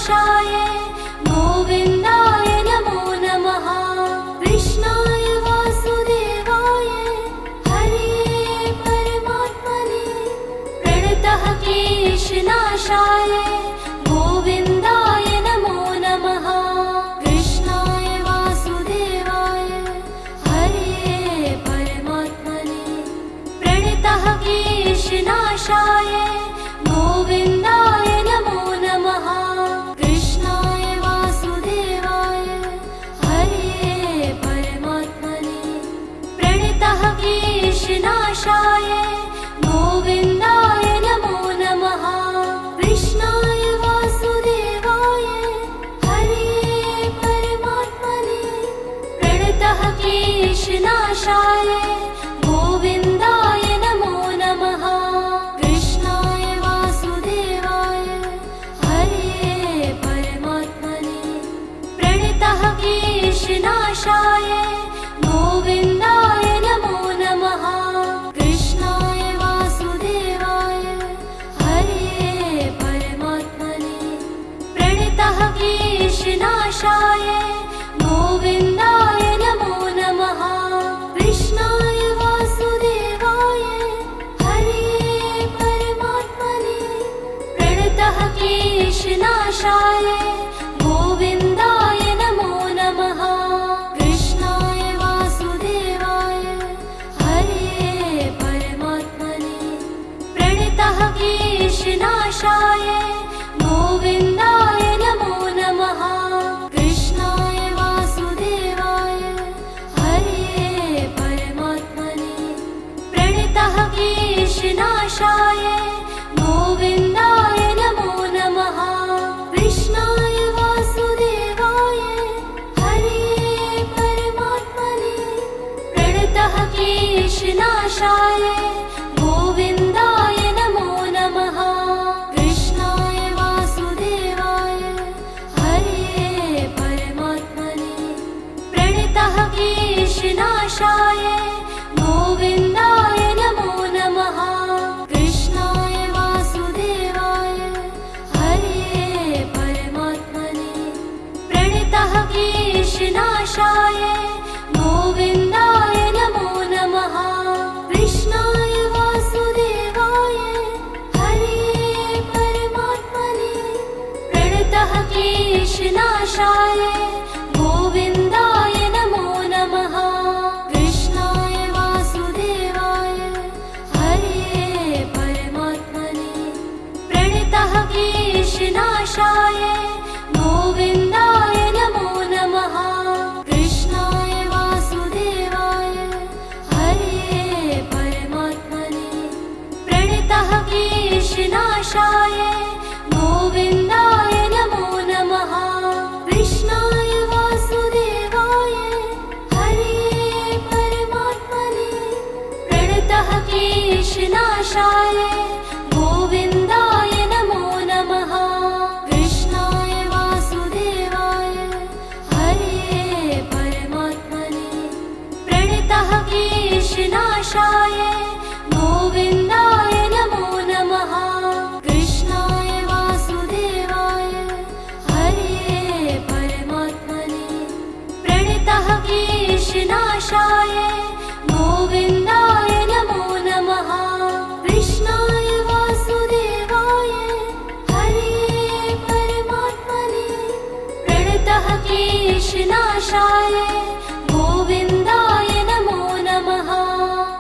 कृष्णविनाशाय गोविन्दाय नमो नमः। कृष्णाय वासुदेवाय हरे परमात्मने प्रणतः क्लेशनाशाय गोविन्दाय नमो नमः। कृष्णाय वासुदेवाय हरे परमात्मने प्रणतः क्लेशनाशाय गोविन्दाय नमो नमः। कृष्णाय वासुदेवाय हरे परमात्मने प्रणतः क्लेशनाशाय गोविन्दाय नमो नमः। कृष्णाय वासुदेवाय हरे परमात्मने प्रणतः क्लेशनाशाय गोविन्दाय नमो नमः। कृष्णाय वासुदेवाय हरे परमात्मने प्रणतः क्लेशनाशाय गोविन्दाय नमो नमः। कृष्णाय वासुदेवाय हरे परमात्मने प्रणतः क्लेशनाशाय गोविन्दाय नमो नमः। कृष्णाय वासुदेवाय हरे परमात्मने प्रणतः क्लेशनाशाय गोविन्दाय नमो नमः। कृष्णाय वासुदेवाय हरे परमात्मने प्रणतः क्लेशनाशाय गोविन्दाय नमो नमः। कृष्णाय वासुदेवाय हरे परमात्मने प्रणतः क्लेशनाशाय गोविन्दाय नमो नमः। कृष्णाय वासुदेवाय हरे परमात्मने प्रणतः क्लेशनाशाय गोविन्दाय नमो नमः। कृष्णाय वासुदेवाय हरे परमात्मने प्रणतः क्लेशनाशाय गोविन्दाय नमो नमः। कृष्णाय वासुदेवाय हरे परमात्मने प्रणतः क्लेशनाशाय गोविन्दाय नमो नमः। कृष्णाय वासुदेवाय हरे परमात्मने प्रणतः क्लेशनाशाय गोविन्दाय नमो नमः। कृष्णाय वासुदेवाय हरे परमात्मने प्रणतः क्लेशनाशाय गोविन्दाय नमो नमः। कृष्णाय वासुदेवाय हरे परमात्मने प्रणतः क्लेशनाशाय गोविन्दाय नमो नमः। कृष्णाय वासुदेवाय हरे परमात्मने प्रणतः क्लेशनाशाय गोविन्दाय नमो नमः। कृष्णाय वासुदेवाय हरे परमात्मने प्रणतः क्लेशनाशाय गोविन्दाय नमो नमः। कृष्णाय वासुदेवाय हरे परमात्मने प्रणतः क्लेशनाशाय गोविन्दाय नमो नमः। कृष्णाय वासुदेवाय हरे परमात्मने प्रणतः क्लेशनाशाय गोविन्दाय नमो नमः।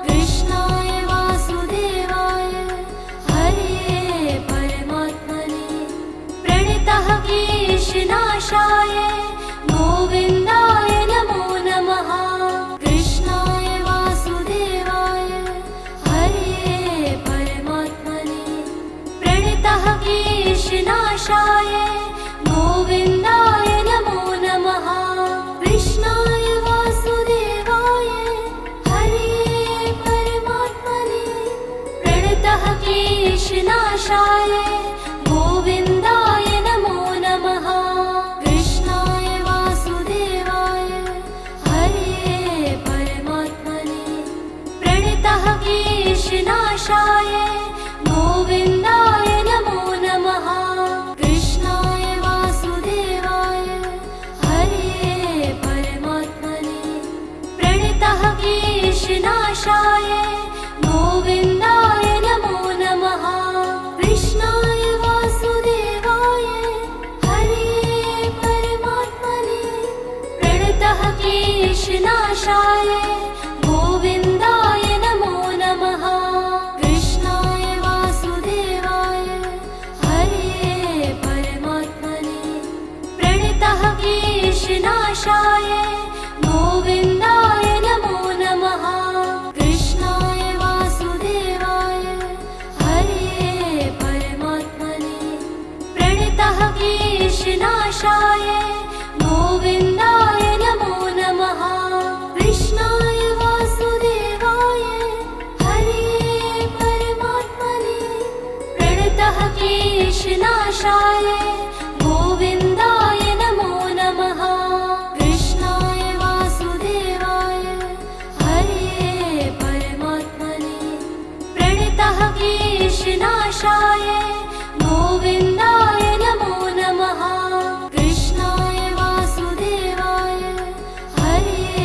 कृष्णाय वासुदेवाय हरे परमात्मने प्रणतः क्लेशनाशाय गोविन्दाय नमो नमः। कृष्णाय वासुदेवाय हरे परमात्मने प्रणतः क्लेशनाशाय गोविन्दाय नमो नमः। कृष्णाय वासुदेवाय हरे परमात्मने प्रणतः क्लेशनाशाय गोविन्दाय नमो नमः। कृष्णाय वासुदेवाय हरे परमात्मने प्रणतः क्लेशनाशाय गोविन्दाय नमो नमः। कृष्णाय कृष्णविनाशाय गोविन्दाय नमो नमः कृष्णाय वासुदेवाय हरे परमात्मने प्रणतः क्लेशनाशाय गोविन्दाय नमो नमः कृष्णाय वासुदेवाय हरे परमात्मने प्रणतः क्लेशनाशाय गोविन्दाय नमो नमः कृष्णाय वासुदेवाय हरे परमात्मने प्रणतः क्लेशनाशाय गोविन्दाय नमो नमः कृष्णाय वासुदेवाय हरे परमात्मने प्रणतः क्लेशनाशाय गोविन्दाय नमो नमः कृष्णाय वासुदेवाय हरे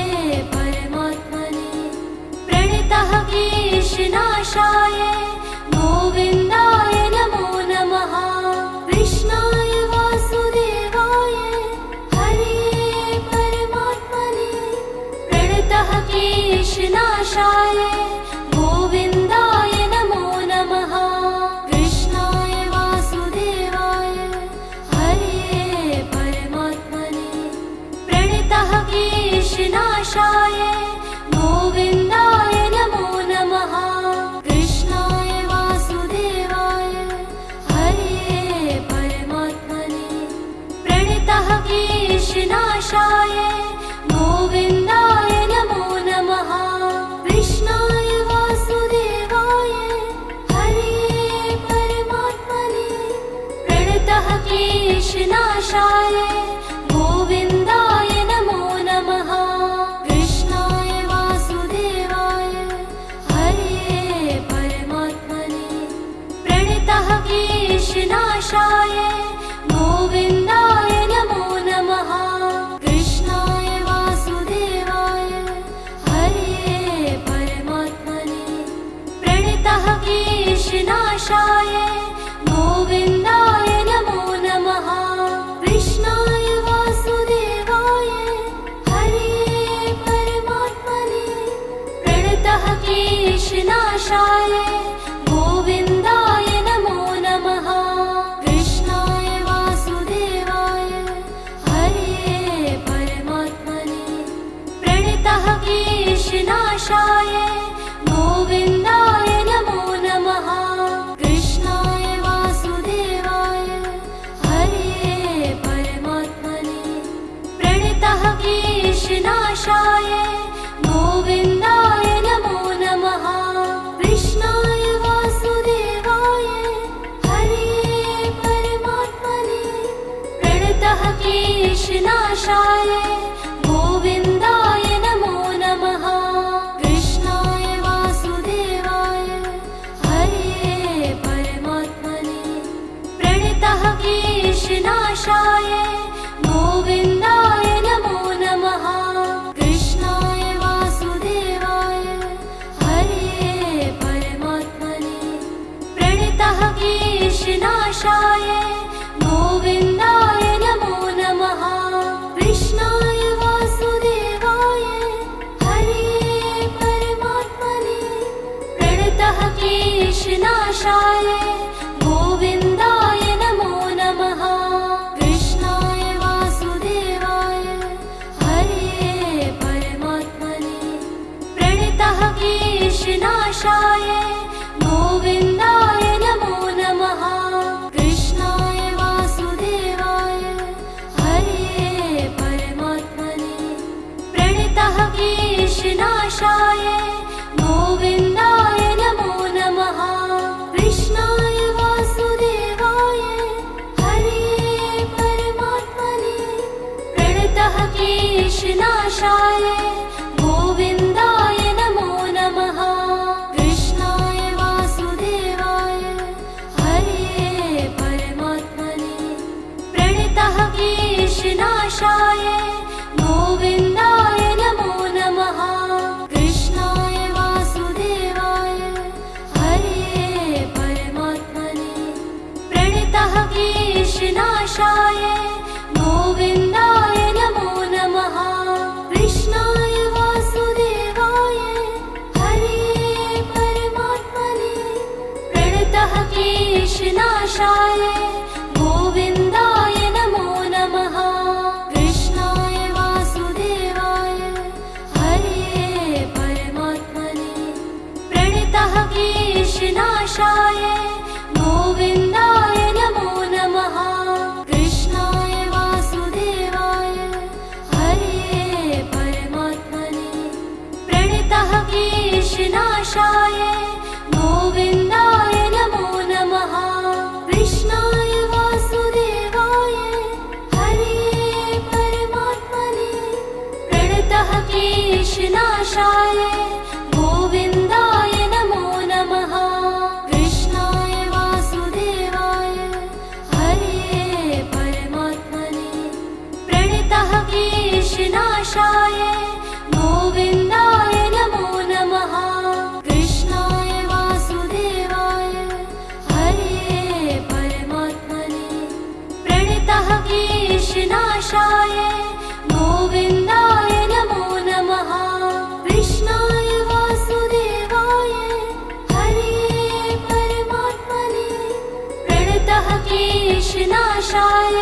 परमात्मने प्रणतः क्लेशनाशाय गोविन्दाय नमो नमः कृष्णाय वासुदेवाय हरे परमात्मने प्रणतः क्लेशनाशाय गोविन्दाय नमो नमः कृष्णाय वासुदेवाय हरे परमात्मने प्रणतः क्लेशनाशाय गोविन्दाय नमो नमः कृष्णाय वासुदेवाय हरे परमात्मने प्रणतः क्लेशनाशाय गोविन्दाय नमो नमः कृष्णाय वासुदेवाय हरे परमात्मने प्रणतः क्लेशनाशाय गोविन्दाय नमो नमः कृष्णाय वासुदेवाय हरे परमात्मने प्रणतः क्लेशनाशाय गोविन्दाय नमो नमः कृष्णाय वासुदेवाय हरे परमात्मने प्रणतः क्लेशनाशाय गोविन्दाय नमो नमः कृष्णाय वासुदेवाय हरे परमात्मने प्रणतः क्लेशनाशाय गोविन्दाय नमो नमः कृष्णाय वासुदेवाय हरे परमात्मने प्रणतः क्लेशनाशाय गोविन्दाय नमो नमः कृष्णाय वासुदेवाय हरे परमात्मने प्रणतः क्लेशनाशाय गोविन्दाय नमो नमः कृष्णाय वासुदेवाय हरे परमात्मने प्रणतः क्लेशनाशाय गोविन्दाय नमो नमः कृष्णाय वासुदेवाय हरे परमात्मने प्रणतः क्लेशनाशाय गोविन्दाय नमो नमः कृष्णाय वासुदेवाय हरे परमात्मने प्रणतः क्लेशनाशाय गोविन्दाय नमो नमः कृष्णाय वासुदेवाय हरे परमात्मने प्रणतः क्लेशनाशाय गोविन्दाय नमो नमः कृष्णाय वासुदेवाय हरे परमात्मने प्रणतः क्लेशनाशाय गोविन्दाय नमो नमः कृष्णाय वासुदेवाय हरे परमात्मने प्रणतः क्लेशनाशाय गोविन्दाय नमो नमः कृष्णाय वासुदेवाय हरे परमात्मने प्रणतः क्लेशनाशाय गोविन्दाय नमो नमः कृष्णाय वासुदेवाय हरे परमात्मने प्रणतः क्लेशनाशाय गोविन्दाय नमो नमः कृष्णाय वासुदेवाय हरे परमात्मने प्रणतः क्लेशनाशाय गोविन्दाय नमो नमः कृष्णाय वासुदेवाय कृष्णविनाशाय गोविन्दाय नमो नमः कृष्णाय वासुदेवाय हरे परमात्मने प्रणतः क्लेशनाशाय गोविन्दाय नमो नमः कृष्णाय वासुदेवाय हरे परमात्मने प्रणतः क्लेशनाशाय गोविन्दाय नमो नमः कृष्णाय वासुदेवाय हरे परमात्मने प्रणतः क्लेशनाशाय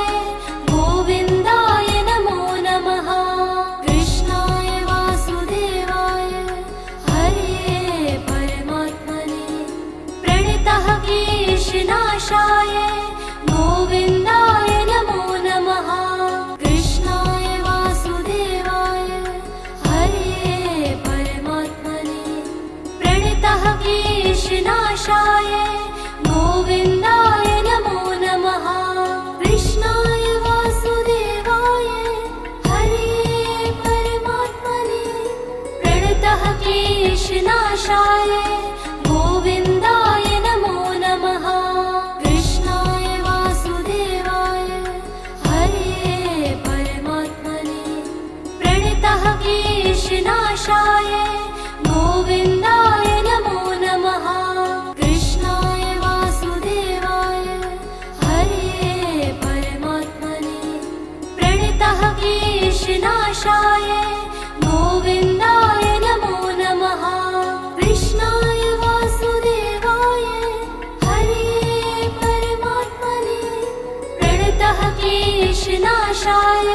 गोविन्दाय नमो नमः कृष्णाय वासुदेवाय हरे परमात्मने प्रणतः क्लेशनाशाय गोविन्दाय नमो नमः कृष्णाय वासुदेवाय हरे परमात्मने प्रणतः क्लेशनाशाय गोविन्दाय नमो नमः कृष्णाय वासुदेवाय हरे परमात्मने प्रणतः क्लेशनाशाय गोविन्दाय नमो नमः कृष्णाय वासुदेवाय हरे परमात्मने प्रणतः क्लेशनाशाय गोविन्दाय नमो नमः कृष्णाय वासुदेवाय हरे परमात्मने प्रणतः क्लेशनाशाय गोविन्दाय नमो नमः कृष्णाय वासुदेवाय हरे परमात्मने प्रणतः क्लेशनाशाय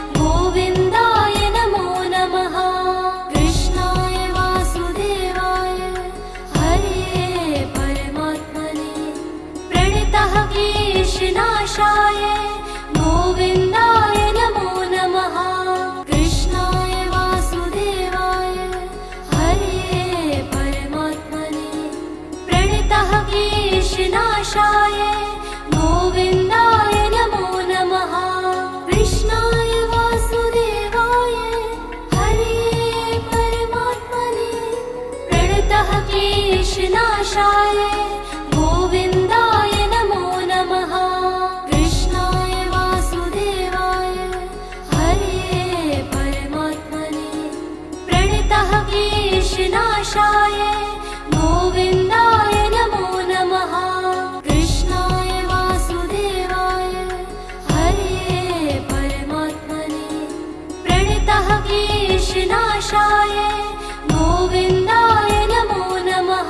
गोविन्दाय नमो नमः कृष्णाय वासुदेवाय हरे परमात्मने प्रणतः क्लेशनाशाय गोविन्दाय नमो नमः कृष्णाय वासुदेवाय हरे परमात्मने प्रणतः क्लेशनाशाय गोविन्दाय नमो नमः कृष्णाय वासुदेवाय हरे परमात्मने प्रणतः क्लेशनाशाय गोविन्दाय नमो नमः कृष्णाय वासुदेवाय हरे परमात्मने प्रणतः क्लेशनाशाय गोविन्दाय नमो नमः कृष्णाय वासुदेवाय हरे परमात्मने प्रणतः क्लेशनाशाय गोविन्दाय नमो नमः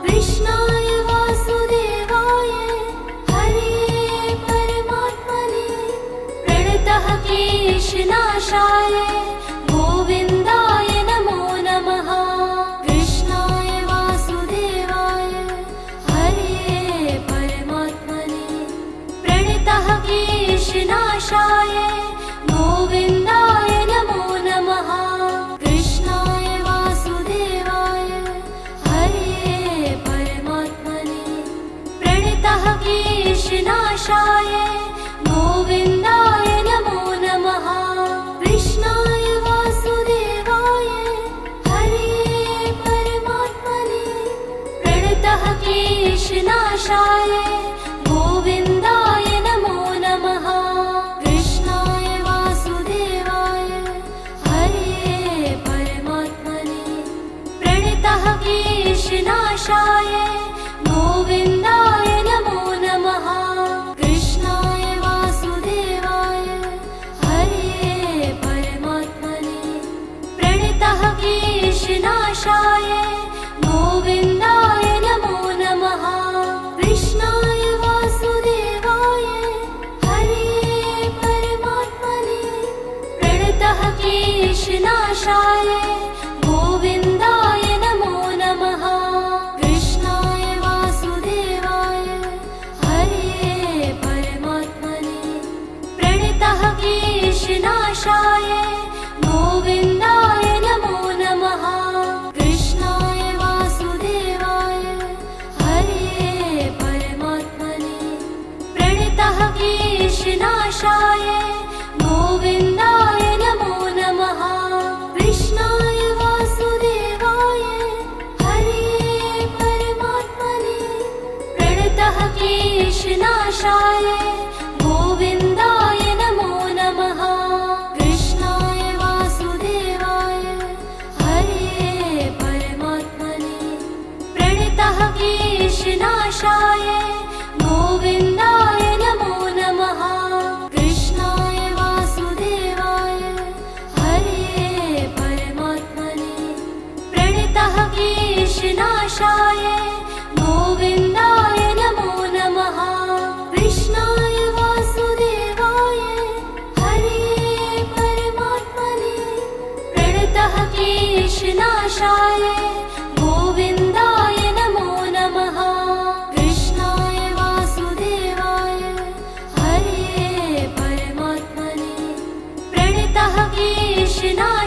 कृष्णाय वासुदेवाय हरे परमात्मने प्रणतः क्लेशनाशाय गोविन्दाय नमो नमः कृष्णाय वासुदेवाय हरे परमात्मने प्रणतः क्लेशनाशाय गोविन्दाय नमो नमः कृष्णाय वासुदेवाय हरे परमात्मने प्रणतः क्लेशनाशाय गोविन्दाय नमो नमः कृष्णाय वासुदेवाय हरे परमात्मने प्रणतः क्लेशनाशाय गोविन्दाय नमो नमः कृष्णाय वासुदेवाय हरे परमात्मने प्रणतः क्लेशनाशाय गोविन्दाय नमो नमः कृष्णाय वासुदेवाय हरे परमात्मने प्रणतः क्लेशनाशाय गोविन्दाय नमो नमः कृष्णाय वासुदेवाय हरे परमात्मने प्रणतः क्लेशनाशाय गोविन्दाय नमो नमः कृष्णाय वासुदेवाय हरे परमात्मने प्रणतः क्लेशनाशाय गोविन्दाय नमो नमः कृष्णाय वासुदेवाय हरे परमात्मने प्रणतः क्लेशनाशाय गोविन्दाय नमो नमः कृष्णाय वासुदेवाय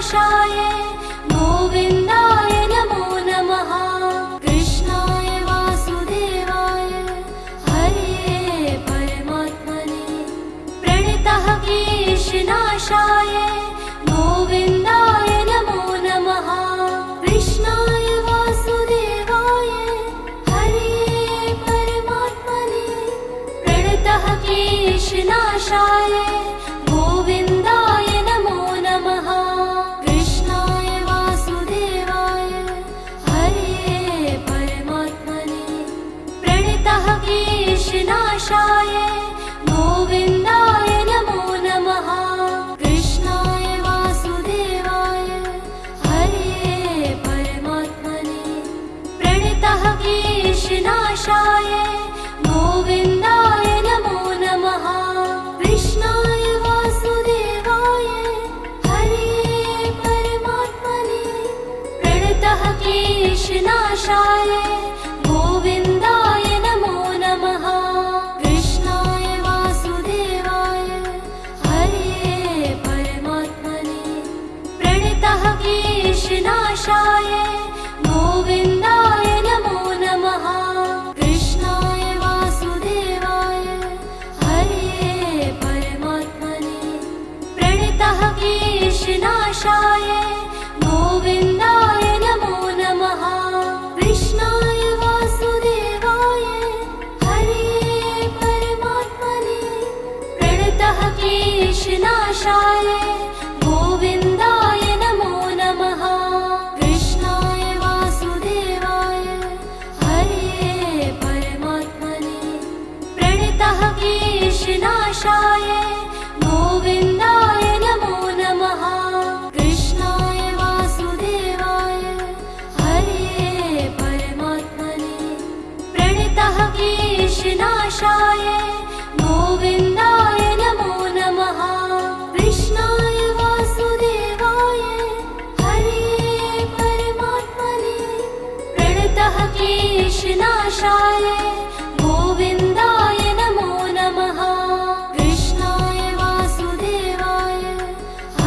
कृष्णविनाशाय गोविन्दाय नमो नमः कृष्णाय वासुदेवाय हरे परमात्मने प्रणतः क्लेशनाशाय गोविन्दाय नमो नमः कृष्णाय वासुदेवाय हरे परमात्मने प्रणतः क्लेशनाशाय गोविन्दाय नमो नमः कृष्णाय वासुदेवाय हरे परमात्मने प्रणतः क्लेशनाशाय गोविन्दाय नमो नमः कृष्णाय वासुदेवाय हरे परमात्मने प्रणतः क्लेशनाशाय गोविन्दाय नमो नमः कृष्णाय वासुदेवाय हरे परमात्मने प्रणतः क्लेशनाशाय गोविन्दाय नमो नमः कृष्णाय वासुदेवाय हरे परमात्मने प्रणतः क्लेशनाशाय गोविन्दाय नमो नमः कृष्णाय वासुदेवाय हरे परमात्मने प्रणतः क्लेशनाशाय गोविन्दाय नमो नमः कृष्णाय वासुदेवाय हरे परमात्मने प्रणतः क्लेशनाशाय गोविन्दाय नमो नमः कृष्णाय वासुदेवाय हरे परमात्मने प्रणतः क्लेशनाशाय गोविन्दाय नमो नमः कृष्णाय वासुदेवाय हरे परमात्मने प्रणतः क्लेशनाशाय गोविन्दाय नमो नमः कृष्णाय वासुदेवाय हरे परमात्मने प्रणतः क्लेशनाशाय गोविन्दाय नमो नमः कृष्णाय वासुदेवाय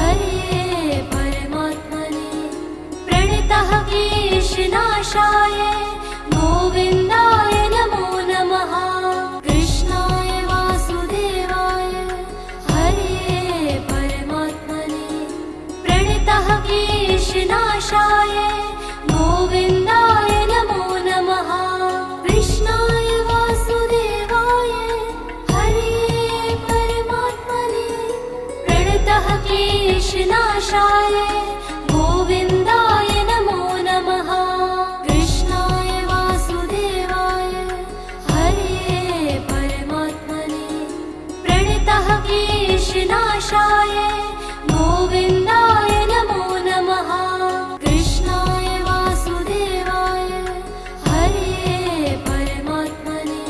हरे परमात्मने प्रणतः क्लेशनाशाय गोविन्दाय नमो नमः कृष्णाय वासुदेवाय हरे परमात्मने प्रणतः क्लेशनाशाय गोविन्दाय नमो नमः कृष्णाय वासुदेवाय हरे परमात्मने प्रणतः क्लेशनाशाय गोविन्दाय नमो नमः कृष्णाय वासुदेवाय हरे परमात्मने प्रणतः क्लेशनाशाय गोविन्दाय नमो नमः कृष्णाय वासुदेवाय हरे परमात्मने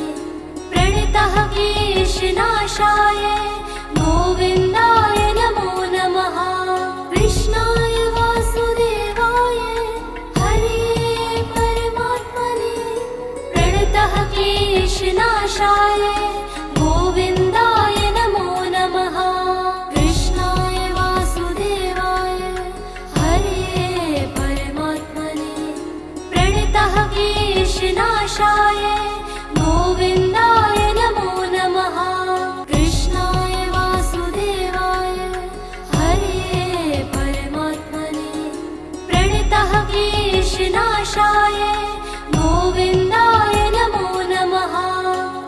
प्रणतः क्लेशनाशाय गोविन्दाय नमो नमः कृष्णाय वासुदेवाय हरे परमात्मने प्रणतः क्लेशनाशाय गोविन्दाय नमो नमः कृष्णाय वासुदेवाय हरे परमात्मने प्रणतः क्लेशनाशाय गोविन्दाय नमो नमः कृष्णाय वासुदेवाय हरे परमात्मने प्रणतः क्लेशनाशाय गोविन्दाय नमो नमः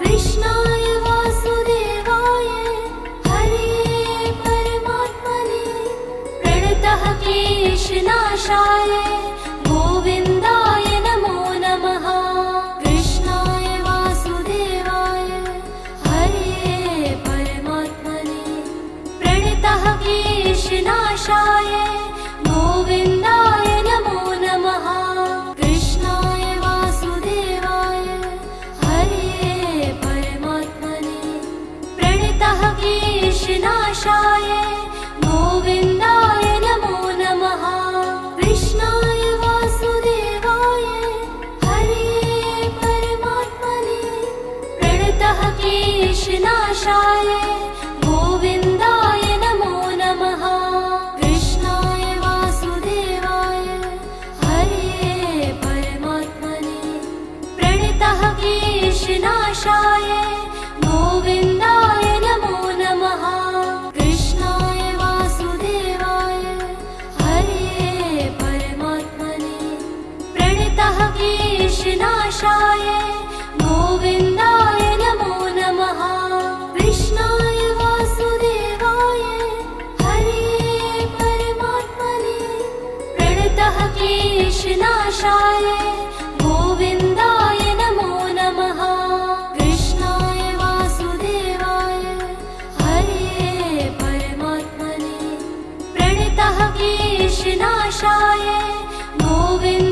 कृष्णाय वासुदेवाय हरे परमात्मने प्रणतः क्लेशनाशाय गोविन्दाय नमो नमः कृष्णाय वासुदेवाय हरे परमात्मने प्रणतः क्लेशनाशाय गोविन्दाय नमो नमः कृष्णाय वासुदेवाय हरे परमात्मने प्रणतः क्लेशनाशाय गोविन्दाय नमो नमः कृष्णाय वासुदेवाय हरे परमात्मने प्रणतः क्लेशनाशाय गोविन्दाय नमो नमः कृष्णाय क्लेशनाशाय गोविन्दाय नमो नमः कृष्णाय वासुदेवाय हरे परमात्मने प्रणतः क्लेशनाशाय गोविन्दाय नमो नमः कृष्णाय वासुदेवाय हरे परमात्मने प्रणतः क्लेशनाशाय गोविन्दाय नमो नमः कृष्णाय वासुदेवाय हरे परमात्मने प्रणतः क्लेशनाशाय गोविन्दाय